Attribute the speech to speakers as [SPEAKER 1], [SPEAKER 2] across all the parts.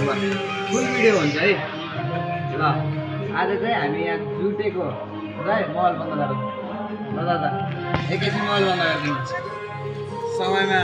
[SPEAKER 1] फुल video हुन्छ है ल आज चाहिँ हामी यहाँ जुटेको है मल बन्द गरौँ ल दादा एकैछिन मल बन्द गरिदिनु समयमा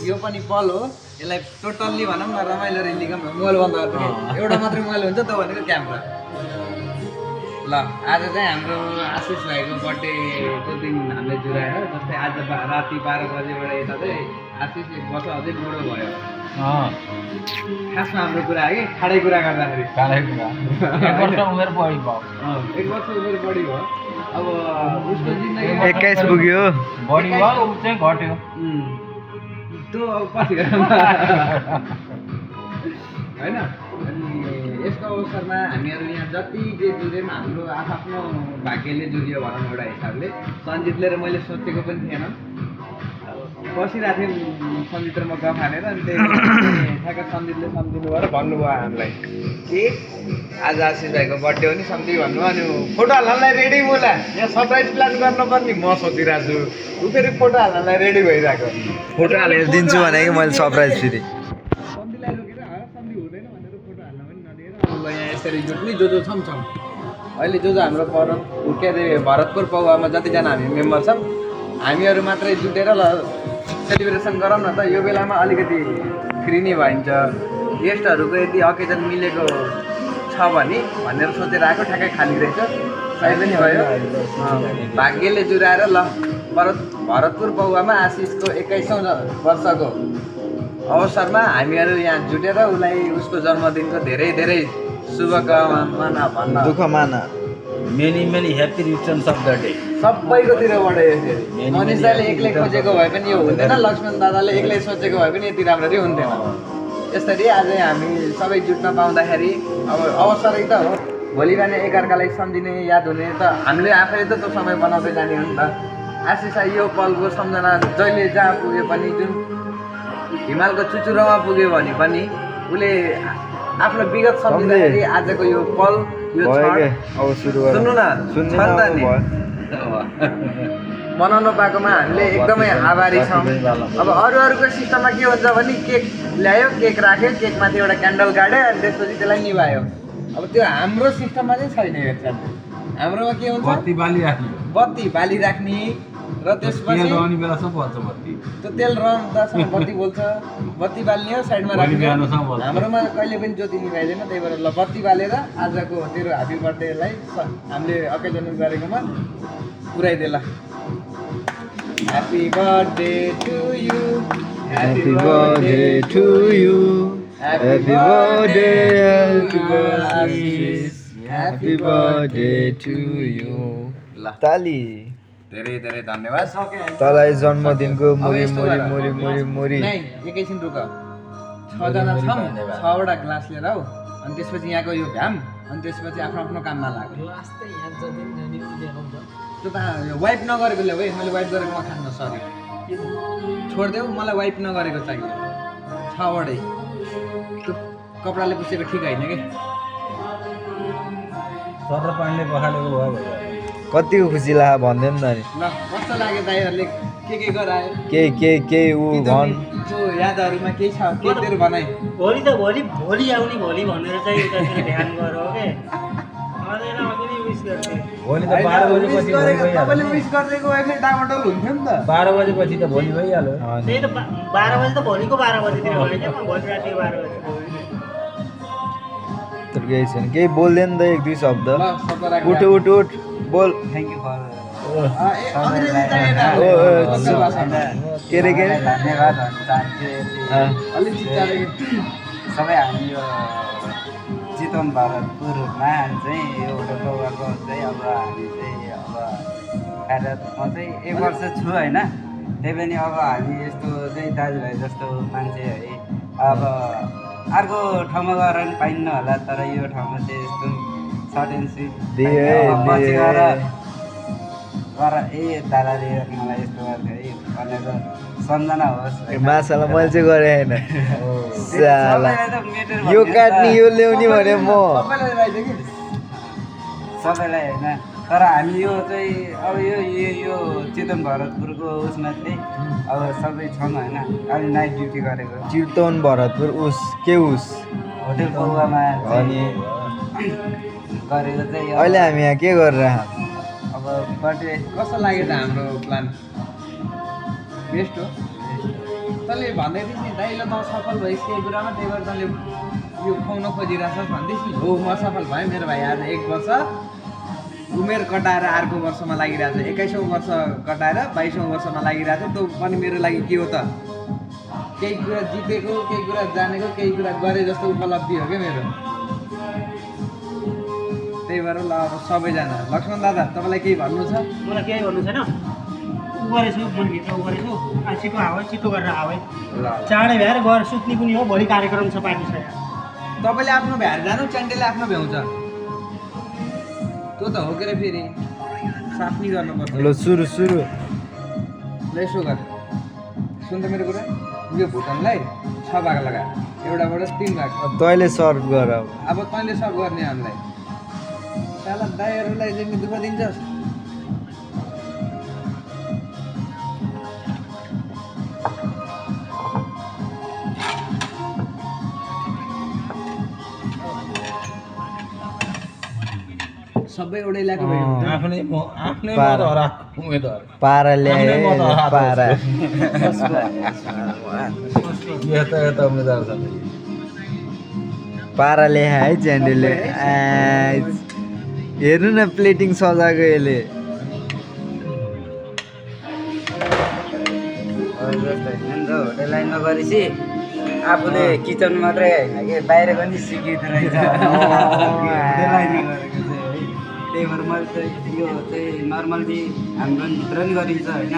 [SPEAKER 1] यो पनि पल हो यसलाई टोटल्ली भनौँ न रमाइलो रेलीको मोबाइल बन्द गरिदिनु एउटा मात्रै मोबाइल हुन्छ त्यो भनेको क्यामेरा ल आज चाहिँ हाम्रो आशिष भाइको बर्थडेको दिन हामीले जुराएर जस्तै आज राति 12 बजेबाट यता चाहिँ आशिष 1 वर्ष अझै बुढो भयो खासमा हाम्रो कुरा है ठाडै कुरा गर्दाखेरि
[SPEAKER 2] 1 वर्ष उमेर बढी भयो
[SPEAKER 1] 1 वर्ष उमेर बढी भयो अब उसको जिन्दगी
[SPEAKER 3] 21 पुग्यो
[SPEAKER 2] बढी भयो उ चाहिँ घट्यो
[SPEAKER 1] त्यो अब पछि होइन अनि यसको अवसरमा हामीहरू यहाँ जति जे जुर्यौँ हाम्रो आफ्नो भाग्यले जुरियो भनौँ एउटा हिसाबले सञ्जितले र मैले सोचेको पनि थिएन बसिरहेको थियौँ सञ्जित र म गफ हानेर अनि त्यही ठ्याक्क सञ्जितले सम्झिनु भयो र भन्नुभयो हामीलाई कि आज आशिष भाइको बर्थडे हो नि सम्झि भन्नु अनि फोटो हाल्नलाई रेडी बोला यहाँ सरप्राइज प्लान गर्नुपर्ने म सोचिरहेको छु ऊ फेरि फोटो हाल्नलाई रेडी भइरहेको
[SPEAKER 3] फोटो हालेर दिन्छु भनेको मैले सरप्राइज फेरि
[SPEAKER 1] सन्धिलाई रोकेर सन्धि हुँदैन भनेर फोटो हाल्न पनि नदिएर अब यहाँ यसरी जुट्ने जो छौँ अहिले जो हाम्रो के अरे भरतपुर पौवामा जतिजना हामी मेम्बर छौँ हामीहरू मात्रै जुटेर ल सेलिब्रेसन गरौँ न त यो बेलामा अलिकति फ्री नै भइन्छ गेस्टहरूको यदि अकेजन मिलेको छ भने भनेर सोचेर आएको ठ्याक्कै खाली रहेछ सही पनि भयो भाग्यले जुराएर ल भरतपुर पौवामा आशिषको 21औँ वर्षको अवसरमा हामीहरू यहाँ जुटेर उसलाई उसको जन्मदिनको धेरै धेरै शुभकामना भन्न
[SPEAKER 3] दुःख मान
[SPEAKER 2] many happy returns of the day
[SPEAKER 1] सबैकोतिरबाट यसरी मनिष दाले एक्लै खोजेको भए पनि यो हुन्थेन लक्ष्मण दादाले एक्लै सोचेको भए पनि यति राम्ररी हुन्थेन यसरी आज हामी सबै जुट्न पाउँदाखेरि अब अवसरै त हो भोलि बिहान एकअर्कालाई सम्झिने याद हुने त हामीले आफैले त त्यो समय बनाउँदै जाने हो नि त आशिष यो पलको सम्झना जहिले जहाँ पुगे पनि जुन हिमालको चुचुरोमा पुग्यो भने पनि उसले आफ्नो विगत सम्झिँदाखेरि आजको यो पल यो
[SPEAKER 3] अब सुरु
[SPEAKER 1] सुन्नु न मनाउन पाएकोमा हामीले एकदमै आभारी छौँ अब अरूको सिस्टममा के हुन्छ भने केक ल्यायो केक राख्यो केकमाथि एउटा क्यान्डल गाड्यो अनि त्यसपछि त्यसलाई निभायो अब त्यो हाम्रो सिस्टममा चाहिँ छैन एक्चुअली हाम्रोमा के हुन्छ बत्ती बाली राख्ने र त्यसपछि त्यो तेल रहँदासम्म बत्ती बोल्छ बत्ती बाल्ने हो साइडमा राख्ने हाम्रोमा कहिले पनि ज्योति निभाइँदैन त्यही भएर ल बत्ती बालेर आजको तेरो ह्याप्पी बर्थडेलाई हामीले अकेजन गरेकोमा पुऱ्याइदिए ल happy birthday to you
[SPEAKER 3] happy birthday to you happy birthday happy birthday to you
[SPEAKER 1] ल
[SPEAKER 3] ताली
[SPEAKER 1] धेरै धेरै धन्यवाद
[SPEAKER 3] तँलाई जन्मदिनको मुरी मुरी मुरी मुरी मुरी
[SPEAKER 1] नै एकैछिन रुक 6 जना छौँ 6 वटा ग्लास लिएर आऊ अनि त्यसपछि यहाँको यो भ्याम अनि त्यसपछि आफ्नो आफ्नो काममा लाग्यो त्यो त वाइप नगरेको ल्याऊ है मैले वाइप गरेको म खान्न सरी छोडिदेऊ मलाई वाइप नगरेको चाहियो 6 वटै त्यो कपडाले पुसेको ठिक होइन कि
[SPEAKER 2] सर पानीले पखालेको भयो
[SPEAKER 3] कतिको खुसी लाग्यो भन्दैन त नि
[SPEAKER 1] ल कस्तो लाग्यो दाइहरूले के गरायो
[SPEAKER 3] के ऊ भन्
[SPEAKER 1] त्यो यादहरूमा केही छ के तेरो भनाइ
[SPEAKER 4] भोलि आउने भोलि भनेर चाहिँ उतातिर ध्यान गरौ के अझै विश गर्थे
[SPEAKER 2] भोलि त 12 बजेपछि
[SPEAKER 1] तपाईँले विश गरिदिएको भए फेरि डामाडोल हुन्थ्यो नि त
[SPEAKER 2] 12 बजेपछि त भोलि भइहाल्यो
[SPEAKER 4] त्यही त 12 बजे त भोलिको 12 बजेतिर भयो क्या भोलि राति 12 बजे
[SPEAKER 3] तर केही छैन केही बोल्दैन त 1-2 शब्द उठ बोल
[SPEAKER 1] थ्याङ्क यू फर
[SPEAKER 3] के रे
[SPEAKER 4] धन्यवाद भन्न चाहन्छु
[SPEAKER 1] अलिक
[SPEAKER 4] सबै हामी यो चितवन भरतपुरमा चाहिँ एउटा पौवाको चाहिँ अब हामी चाहिँ अब कार्यरत म चाहिँ 1 वर्ष छु होइन त्यही पनि अब हामी यस्तो चाहिँ दाजुभाइ जस्तो मान्छे है अब अर्को ठाउँमा गएर पनि पाइन्न होला तर यो ठाउँमा चाहिँ यस्तो सर्ट एन्ड स्विट पछि गएर दादाले मलाई यस्तो गर्थ्यो है भनेर सम्झना होस्
[SPEAKER 3] माछालाई मैले चाहिँ गरेँ होइन यो काट्ने यो ल्याउने भने म
[SPEAKER 4] सबैलाई होइन तर हामी यो चाहिँ अब यो चितवन भरतपुरको उसमा चाहिँ अब सबै छौँ होइन अहिले नाइट ड्युटी गरेको
[SPEAKER 3] चितवन भरतपुर उस के उस
[SPEAKER 4] होटेल पौवामा
[SPEAKER 3] अनि
[SPEAKER 4] गरेको चाहिँ
[SPEAKER 3] अहिले हामी यहाँ के गरेर
[SPEAKER 4] अब बर्थडे
[SPEAKER 1] कस्तो लाग्यो त हाम्रो प्लान बेस्ट हो तैँले भन्दै थिइस् नि दाइ ल त सफल भइस् केही कुरामा त्यही भएर तैँले यो खुवाउन खोजिरहेछस् भन्दैस् नि हो म सफल भएँ मेरो भाइ आज 1 वर्ष उमेर कटाएर अर्को वर्षमा लागिरहेको छ 21औँ वर्ष कटाएर 22औँ वर्षमा लागिरहेको छ त्यो पनि मेरो लागि के हो त केही कुरा जितेको केही कुरा जानेको केही कुरा गरे जस्तो उपलब्धि हो क्या मेरो त्यही भएर ल अब सबैजना लक्ष्मण दादा तपाईँलाई केही भन्नु छ
[SPEAKER 5] मलाई केही भन्नु छैन उ गरेछु मनभित्र उ गरेछु छिटो आऊ है छिटो गरेर आऊ है
[SPEAKER 1] ल
[SPEAKER 5] चाँडै भ्याएर गएर सुत्ने पनि हो भोलि कार्यक्रम छ पार्टी छ यहाँ
[SPEAKER 1] तपाईँले आफ्नो भ्याएर जानु च्यान्टेले आफ्नो भ्याउँछ त्यो त हो के रे फेरि साफ नि गर्नुपर्छ
[SPEAKER 3] ल सुरु
[SPEAKER 1] ल यसो गर सुन त मेरो कुरा यो भुटनलाई 6 भाग लगा एउटाबाट 3 भाग
[SPEAKER 3] तैँले सर्भ गर
[SPEAKER 1] अब तैँले सब गर्ने हामीलाई साला दाइहरूलाई चाहिँ दुःख दिन्छस् सबै एउटै ल्याएको भए हुन्थ्यो।
[SPEAKER 2] आफ्नै आफ्नै
[SPEAKER 3] पारा।
[SPEAKER 2] मत हराएको उम्मेदवार
[SPEAKER 3] पारा ल्याए
[SPEAKER 2] आफ्नै मत हराएको
[SPEAKER 3] पारा
[SPEAKER 2] यता उम्मेदवार छ
[SPEAKER 3] पारा ल्याए है च्यान्डीले हेर्नु न प्लेटिङ सजाएको यसले
[SPEAKER 4] होटेल लाइनमा गरेपछि आफूले किचन मात्रै होइन कि बाहिर पनि सिकिँदो रहेछ होटेल लाइनमा गरेको चाहिँ है त्यही भएर मैले चाहिँ यो चाहिँ नर्मल्ली हाम्रो भित्र नि गरिन्छ होइन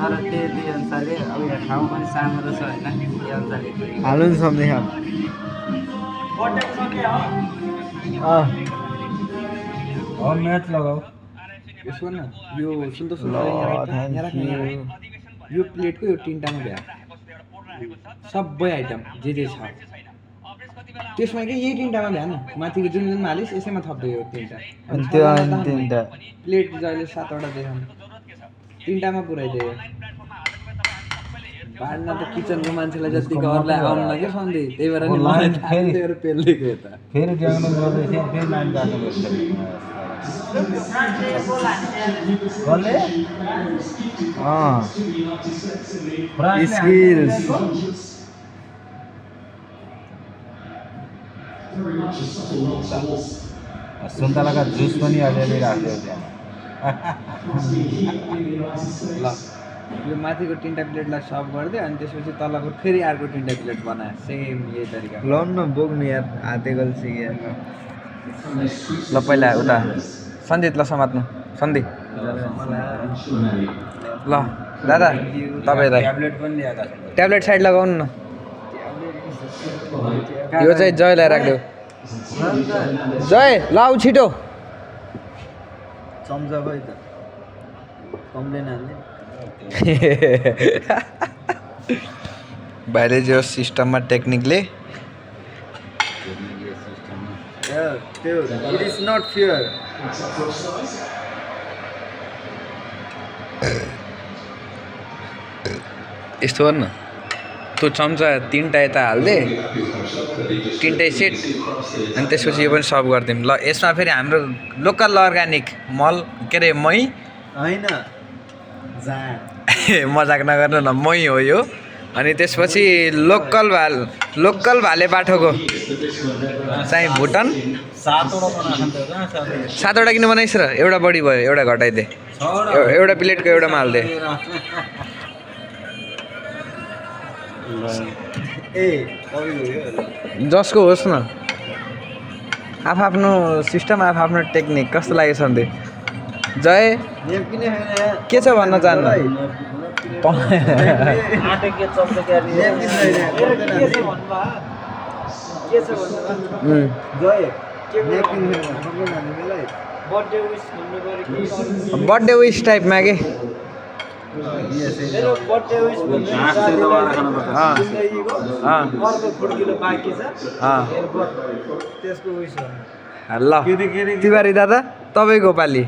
[SPEAKER 4] तर त्यही अनुसारले अब यहाँ ठाउँ पनि सानो रहेछ होइन त्यही अनुसारले
[SPEAKER 3] हाल्नु नि सम्झे खाम
[SPEAKER 2] म्याच लगाऊ
[SPEAKER 1] यसो न यो सुन त सुन
[SPEAKER 3] ल,
[SPEAKER 1] यहाँ राख्नु, यहाँ राख्नु। यो प्लेटको यो 3टामा भ्या सबै आइटम जे छ त्यसमा कि यही 3टामा भ्या न माथिको जुन जुन हालिस् यसैमा थप्दै यो 3टा
[SPEAKER 3] अनि त्यो अनि 3टा
[SPEAKER 1] प्लेट जहिले 7वटा देखाउनु 3टामा पुऱ्याइदियो बाड्न त किचनको मान्छेलाई जतिको अरूलाई आउनु लाग्यो सन्धि त्यही भएर नि मलाई थाहा थियो, त्यही भएर पेलिदिएको यता
[SPEAKER 2] फेरि ड्याग्नु गर्दै थियो फेरि लाइन काट्नु पर्छ कसले
[SPEAKER 3] स्किल्स
[SPEAKER 2] सुन्तलाका जुस पनि अलिअलि राख्यो त्यहाँ
[SPEAKER 1] ल यो माथिको 3टा प्लेटलाई सर्भ गरिदियो अनि त्यसपछि तलको फेरि अर्को 3टा प्लेट बनायो सेम यही तरिका
[SPEAKER 3] लौन न बोक्नु यार हाते गल्छी यार
[SPEAKER 1] ल पहिला उता सन्जित ल समात्नु सन्धि ल दादा तपाईँलाई
[SPEAKER 2] ट्याब्लेट पनि ल्याएका छन्
[SPEAKER 1] ट्याब्लेट साइड लगाउनु न यो चाहिँ जयलाई राखिदेऊ जय ल आऊ छिटो
[SPEAKER 3] चम्चा खै त कम्प्लेन हाल्ने
[SPEAKER 1] भाइले जो सिस्टममा टेक्निकले
[SPEAKER 3] त्यो इट इज नट फियर
[SPEAKER 1] यस्तो गर्नु न त्यो चम्चा 3टा यता हालिदे 3टै सेट अनि त्यसपछि यो पनि सर्भ गरिदिउँ ल यसमा फेरि हाम्रो लोकल अर्ग्यानिक मल के अरे मही
[SPEAKER 3] होइन जाँड
[SPEAKER 1] मजाक नगर्नु न मही हो यो अनि त्यसपछि लोकल भाले बाठोको चाहिँ भुटन
[SPEAKER 2] 7वटा बनाएको थियो कहाँ
[SPEAKER 1] 7वटा किन बनाइस् र एउटा बढी भयो एउटा घटाइदे एउटा प्लेटको एउटामा हालिदे
[SPEAKER 3] ए तपाईँको
[SPEAKER 1] जसको होस् न आफ्नो सिस्टम आफ्नो टेक्निक कस्तो लाग्यो सन्धि जय
[SPEAKER 3] नेम किन छैन
[SPEAKER 1] के छ भन्न चाहनु
[SPEAKER 5] आटे के चल्छ क्या
[SPEAKER 3] नेम किन छैन
[SPEAKER 5] के छ भन्नुभयो के छ भन्नुभयो
[SPEAKER 3] जय नेम किन छैन कम्प्लेन हाल्नु बेलै
[SPEAKER 5] बर्थडे विश भन्नु पऱ्यो कि
[SPEAKER 1] बर्थडे विश टाइपमा के
[SPEAKER 5] मेरो बर्थडे विश भन्नु जिन्दगीको अर्को फुड्किलो बाँकी छ त्यसको विश भन्नु
[SPEAKER 1] ल तिवारी दादा तपाईँको पाली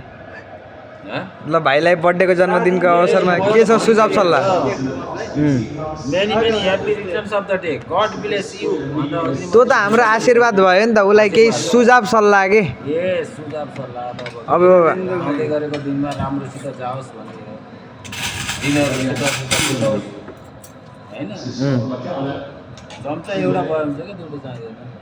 [SPEAKER 3] ल भाइलाई बर्थडेको जन्मदिनको अवसरमा के छ सुझाव सल्लाह?
[SPEAKER 2] Many many happy returns of the day, god bless you.
[SPEAKER 3] त्यो त हाम्रो आशीर्वाद भयो नि त, उसलाई केही सुझाव सल्लाह के?
[SPEAKER 2] ए सुझाव सल्लाह
[SPEAKER 3] अब
[SPEAKER 2] आउँदै गरेको दिनमा राम्रोसित जाओस् भनेर दिनहरू होइन जम्चा एउटा भयो हुन्छ कि दुइटा चाहिँदैन।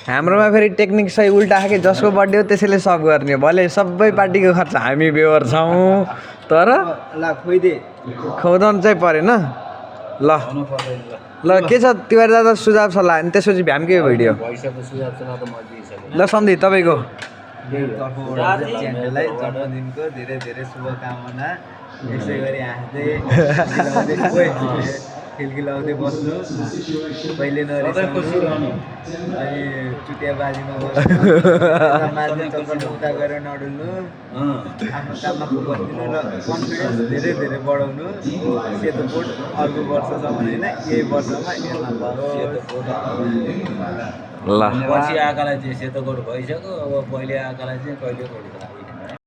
[SPEAKER 3] हाम्रोमा फेरि टेक्निक सही उल्टा खाके जसको बर्थडे हो त्यसैले सब गर्ने हो। भले सबै पार्टीको खर्च हामी बेहोर छौँ, तर
[SPEAKER 4] ल खोइदे
[SPEAKER 3] खुवाउनु चाहिँ परेन। ल
[SPEAKER 2] आउनु पर्दैन ल।
[SPEAKER 3] ल के छ तिवारी दादा सुझाव सल्लाह? अनि त्यसपछि भ्यामकै भिडियो।
[SPEAKER 2] भइसक्यो सुझाव सल्लाह त मैले दिइसकेँ।
[SPEAKER 3] ल सन्धि तपाईँको
[SPEAKER 4] तर्फबाट च्यानललाई जन्मदिनको धेरै धेरै शुभकामना। यसै गरी हाँस्दै खिल्किलाउँदै बस्नु, कहिले नरिसाउनु, अनि चुटिया बाजी नगर्नु, माझी चक्कर उता गरेर नडुल्नु, आफ्नो काममा फोकस दिनु र कन्फिडेन्स धेरै धेरै बढाउनु। सेतो बोर्ड अर्को वर्षसम्म होइन यही वर्षमा हेर्न पाओस्।
[SPEAKER 3] ल
[SPEAKER 2] पछि आएकालाई चाहिँ सेतो गोठ भइसक्यो, अब पहिले आएकालाई चाहिँ कहिले खोलिन्छ।